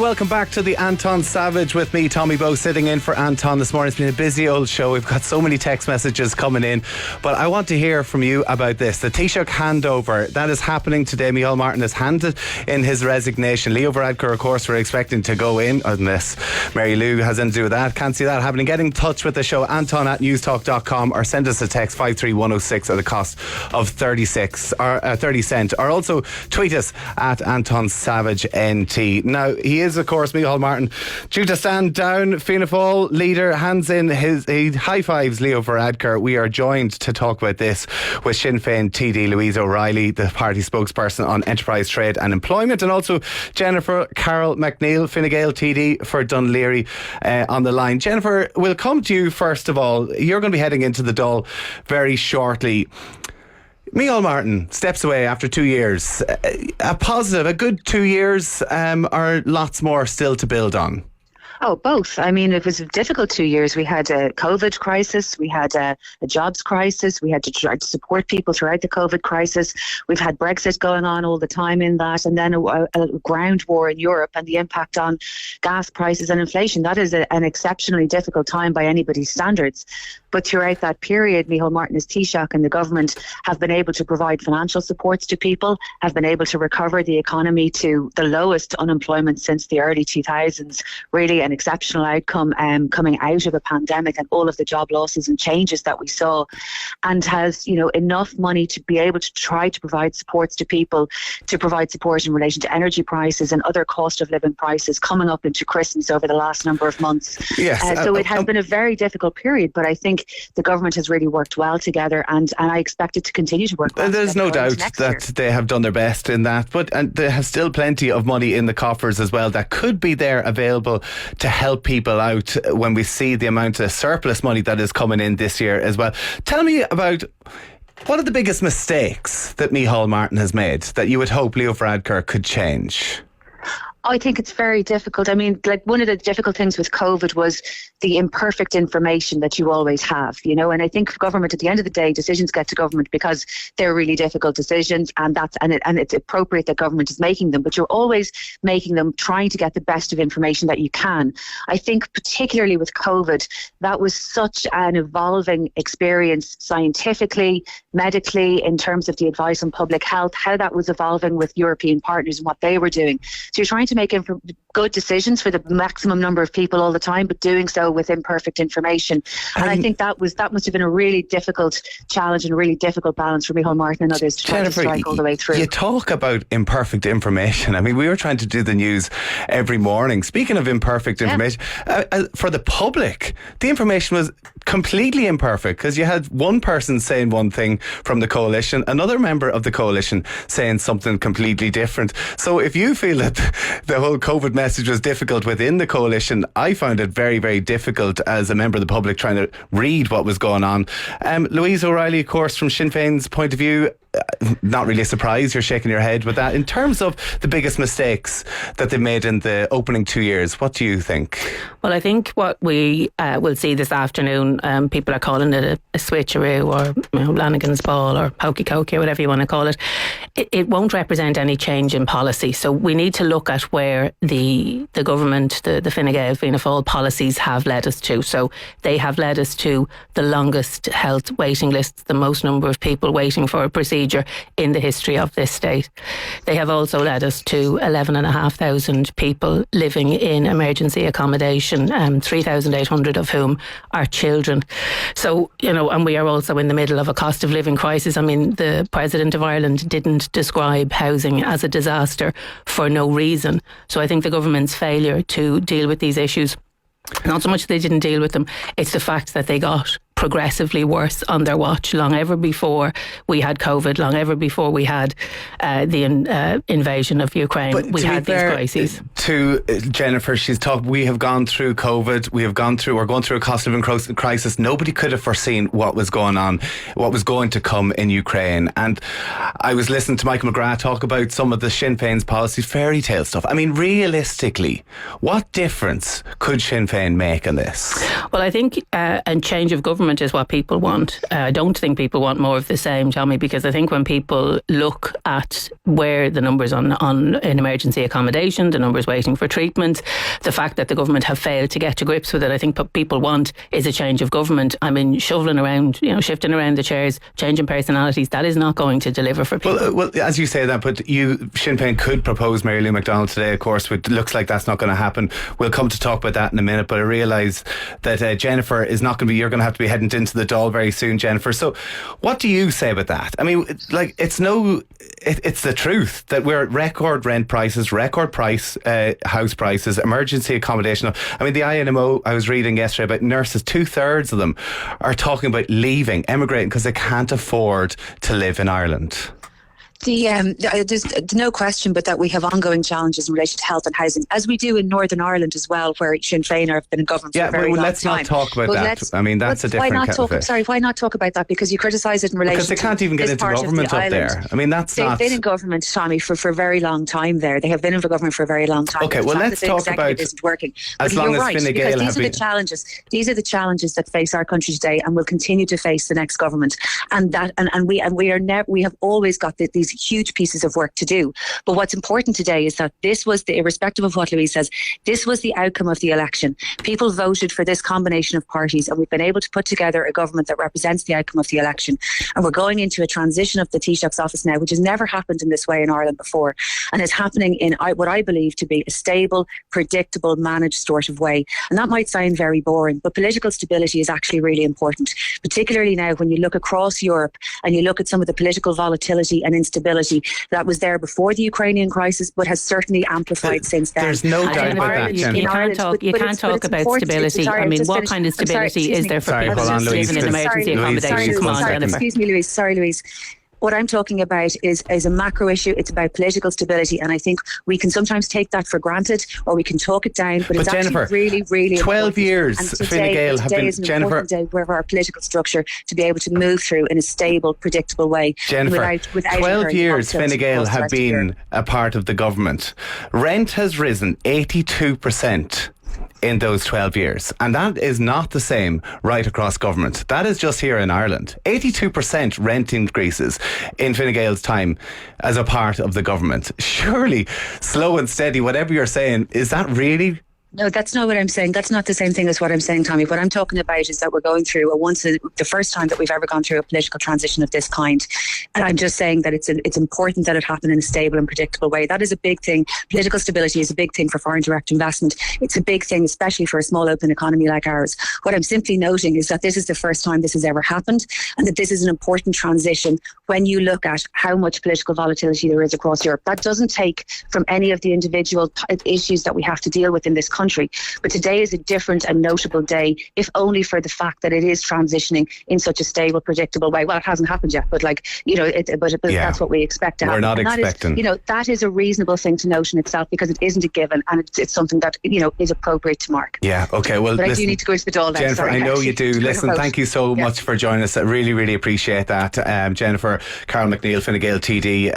Welcome back to the Anton Savage with me, Tommy Bowe, sitting in for Anton this morning. It's been a busy old show. We've got so many text messages coming in, but I want to hear from you about this. The Taoiseach handover, that is happening today. Micheál Martin has handed in his resignation. Leo Varadkar, of course, we're expecting to go in, unless Mary Lou has anything to do with that. Can't see that happening. Get in touch with the show, anton@newstalk.com, or send us a text 53106 at the cost of 30 cents, or also tweet us at Anton Savage NT. Now, he is, of course, Micheál Martin, due to stand down. Fianna Fáil leader hands in he high fives Leo Varadkar. We are joined to talk about this with Sinn Féin TD Louise O'Reilly, the party spokesperson on enterprise, trade and employment, and also Jennifer Carroll McNeil, Fine Gael TD for Dunleary, on the line. Jennifer, we'll come to you first of all. You're going to be heading into the Dáil very shortly. Micheál Martin steps away after 2 years. A positive, a good 2 years, or lots more still to build on? Oh, both. I mean, it was a difficult 2 years. We had a COVID crisis. We had a jobs crisis. We had to try to support people throughout the COVID crisis. We've had Brexit going on all the time in that. And then a ground war in Europe and the impact on gas prices and inflation. That is an exceptionally difficult time by anybody's standards. But throughout that period, Micheál Martin as Taoiseach and the government have been able to provide financial supports to people, have been able to recover the economy to the lowest unemployment since the early 2000s. Really an exceptional outcome coming out of a pandemic and all of the job losses and changes that we saw, and has, enough money to be able to try to provide supports to people, to provide support in relation to energy prices and other cost of living prices coming up into Christmas over the last number of months. Yes, so it has been a very difficult period, but I think the government has really worked well together, and I expect it to continue to work well. There's no doubt that they have done their best in that, and there has still plenty of money in the coffers as well that could be there available to help people out when we see the amount of surplus money that is coming in this year as well. Tell me about, what are the biggest mistakes that Micheál Martin has made that you would hope Leo Varadkar could change? I think it's very difficult. I mean, like, one of the difficult things with COVID was the imperfect information that you always have, and I think government, at the end of the day, decisions get to government because they're really difficult decisions, and it's appropriate that government is making them, but you're always making them trying to get the best of information that you can. I think particularly with COVID, that was such an evolving experience scientifically, medically, in terms of the advice on public health, how that was evolving with European partners and what they were doing. So you're trying to make good decisions for the maximum number of people all the time, but doing so with imperfect information. And I think that must have been a really difficult challenge and a really difficult balance for Micheál Martin and others to try to strike all the way through. You talk about imperfect information. I mean, we were trying to do the news every morning. Speaking of imperfect information, for the public, the information was completely imperfect, because you had one person saying one thing from the coalition, another member of the coalition saying something completely different. So if you feel that the whole COVID message was difficult within the coalition, I found it very, very difficult as a member of the public trying to read what was going on. Louise O'Reilly, of course, from Sinn Féin's point of view, not really a surprise, you're shaking your head with that. In terms of the biggest mistakes that they've made in the opening 2 years, what do you think? Well, I think what we will see this afternoon, people are calling it a switcheroo, or Lanigan's ball, or hokey cokey, or whatever you want to call it. It won't represent any change in policy. So we need to look at where the government, the Fine Gael, Fianna Fáil policies have led us to. So they have led us to the longest health waiting lists, the most number of people waiting for a procedure in the history of this state. They have also led us to 11,500 people living in emergency accommodation, 3,800 of whom are children. So, and we are also in the middle of a cost of living crisis. I mean, the President of Ireland didn't describe housing as a disaster for no reason. So I think the government's failure to deal with these issues, not so much they didn't deal with them, it's the fact that they got progressively worse on their watch, long ever before we had COVID, long ever before we had the invasion of Ukraine. But we had these crises. To Jennifer, she's talked, we have gone through COVID, we're going through a cost of living crisis. Nobody could have foreseen what was going on, what was going to come in Ukraine. And I was listening to Michael McGrath talk about some of the Sinn Féin's policies, fairy tale stuff. I mean, realistically, what difference could Sinn Féin make in this? Well, I think a change of government government is what people want. I don't think people want more of the same, Tommy, because I think when people look at where the numbers on in emergency accommodation, the numbers waiting for treatment, the fact that the government have failed to get to grips with it, I think what people want is a change of government. I mean, shoveling around, shifting around the chairs, changing personalities, that is not going to deliver for people. Well, as you say that, but Sinn Féin could propose Mary Lou McDonald today, of course, which looks like that's not going to happen. We'll come to talk about that in a minute, but I realise that Jennifer is not going to be, you're going to have to be heading into the Dáil very soon, Jennifer. So what do you say about that? I mean, like, it's the truth that we're at record rent prices, record price house prices, emergency accommodation. I mean, the INMO, I was reading yesterday about nurses, 2/3 of them are talking about leaving, emigrating, because they can't afford to live in Ireland. There's no question but that we have ongoing challenges in relation to health and housing, as we do in Northern Ireland as well, where Sinn Féin have been in government for a very long time. Let's not talk about that. I mean, that's a different why not talk about that? Because you criticise it in relation to because they can't even get into government up there. I mean, they've been in government, Tommy, for a very long time there. They have been in government for a very long time. Okay, well, let's talk about isn't working. As long as Fine Gael have been... These are the challenges that face our country today and will continue to face the next government. And we have always got these huge pieces of work to do. But what's important today is that this was irrespective of what Louise says, this was the outcome of the election. People voted for this combination of parties, and we've been able to put together a government that represents the outcome of the election. And we're going into a transition of the Taoiseach's office now, which has never happened in this way in Ireland before, and is happening in what I believe to be a stable, predictable, managed sort of way. And that might sound very boring, but political stability is actually really important, particularly now when you look across Europe and you look at some of the political volatility and instability that was there before the Ukrainian crisis, but has certainly amplified since then. There's no doubt about that, Jennifer. You can't talk about stability. I mean, what kind of stability is there for people living in emergency accommodation? Come on, Jennifer. Excuse me, Louise. Sorry, Louise. What I'm talking about is a macro issue. It's about political stability, and I think we can sometimes take that for granted, or we can talk it down. But it's Jennifer, actually really, really 12 years. Fine Gael have been. Jennifer, day where our political structure to be able to move through in a stable, predictable way. Jennifer, without 12 years. Fine Gael have been a part of the government. Rent has risen 82%. In those 12 years. And that is not the same right across government. That is just here in Ireland. 82% rent increases in Fine Gael's time as a part of the government. Surely, slow and steady, whatever you're saying, is that really... No, that's not what I'm saying. That's not the same thing as what I'm saying, Tommy. What I'm talking about is that we're going through the first time that we've ever gone through a political transition of this kind. And I'm just saying that it's important that it happen in a stable and predictable way. That is a big thing. Political stability is a big thing for foreign direct investment. It's a big thing, especially for a small open economy like ours. What I'm simply noting is that this is the first time this has ever happened, and that this is an important transition when you look at how much political volatility there is across Europe. That doesn't take from any of the individual issues that we have to deal with in this country. But today is a different and notable day, if only for the fact that it is transitioning in such a stable, predictable way. Well, it hasn't happened yet, but that's what we expect to happen. We're not expecting. That is a reasonable thing to note in itself, because it isn't a given, and it's something that is appropriate to mark. Yeah. Okay. Well, but listen, I do need to go to the Dáil. Jennifer, I know you do. Listen, thank you so much for joining us. I really, really appreciate that, Jennifer. Carol McNeil, Fine Gael TD.